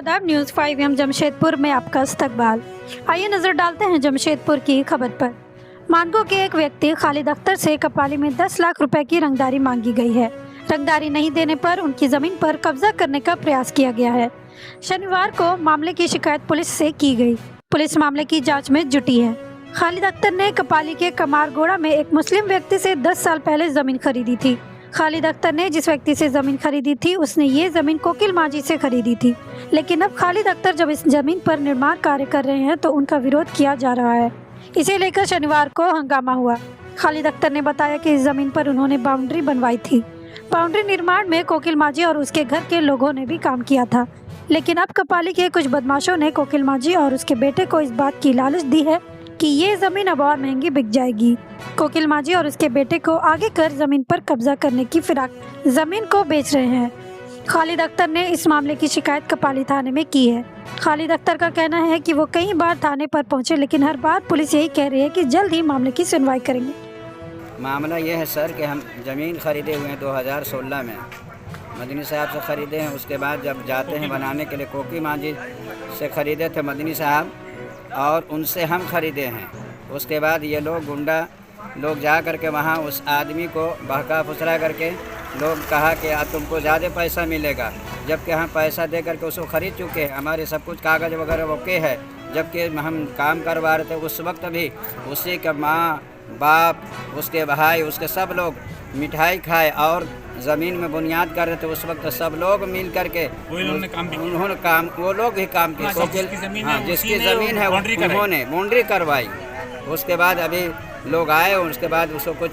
आदाब। News 5 M Jamshedpur में आपका इस्तकबाल। आइए नजर डालते हैं जमशेदपुर की खबर पर। मानगो के एक व्यक्ति खालिद अख्तर से कपाली में 10 लाख रुपए की रंगदारी मांगी गई है। रंगदारी नहीं देने पर उनकी जमीन पर कब्जा करने का प्रयास किया गया है। शनिवार को मामले की शिकायत पुलिस से की गई। पुलिस मामले की जाँच में जुटी है। खालिद अख्तर ने कपाली के कमारगोड़ा में एक मुस्लिम व्यक्ति से 10 साल पहले जमीन खरीदी थी। खालिद अख्तर ने जिस व्यक्ति से ज़मीन खरीदी थी उसने ये ज़मीन कोकिल मांझी से खरीदी थी, लेकिन अब खालिद अख्तर जब इस ज़मीन पर निर्माण कार्य कर रहे हैं तो उनका विरोध किया जा रहा है। इसे लेकर शनिवार को हंगामा हुआ। खालिद अख्तर ने बताया कि इस ज़मीन पर उन्होंने बाउंड्री बनवाई थी। बाउंड्री निर्माण में कोकिल मांझी और उसके घर के लोगों ने भी काम किया था, लेकिन अब कपाली के कुछ बदमाशों ने कोकिल मांझी और उसके बेटे को इस बात की लालच दी है कि ये ज़मीन अब और महंगी बिक जाएगी। कोकिल मांझी और उसके बेटे को आगे कर ज़मीन पर कब्जा करने की फिराक ज़मीन को बेच रहे हैं। खालिद अख्तर ने इस मामले की शिकायत कपाली थाने में की है। खालिद अख्तर का कहना है कि वो कई बार थाने पर पहुंचे, लेकिन हर बार पुलिस यही कह रही है कि जल्द ही मामले की सुनवाई करेंगे। मामला ये है सर कि हम ज़मीन ख़रीदे हुए हैं 2016 में, मदनी साहब से ख़रीदे हैं। उसके बाद जब जाते हैं बनाने के लिए कोकिल मांझी से ख़रीदे थे मदनी साहब, और उनसे हम ख़रीदे हैं। उसके बाद ये लोग गुंडा लोग जा कर के वहाँ उस आदमी को बहका फुसला करके लोग कहा कि तुमको ज़्यादा पैसा मिलेगा, जबकि हम पैसा दे करके उसको ख़रीद चुके हैं। हमारे सब कुछ कागज़ वगैरह ओके है। जबकि हम काम करवा रहे थे उस वक्त भी उसी का माँ बाप, उसके भाई, उसके सब लोग मिठाई खाए और ज़मीन में बुनियाद कर रहे थे। उस वक्त सब लोग मिल करके उन्होंने काम वो लोग भी काम किए। जिसकी ज़मीन है उन्होंने बाउंड्री करवाई। उसके बाद अभी लोग आए, उसके बाद उसको कुछ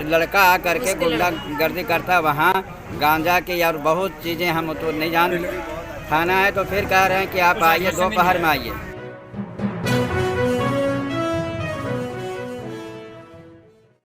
लड़का आ करके गुंडागर्दी करता वहाँ गांजा की और बहुत चीज़ें हम तो नहीं जानते। थाना है तो फिर कह रहे हैं कि आप आइए दोपहर में आइए।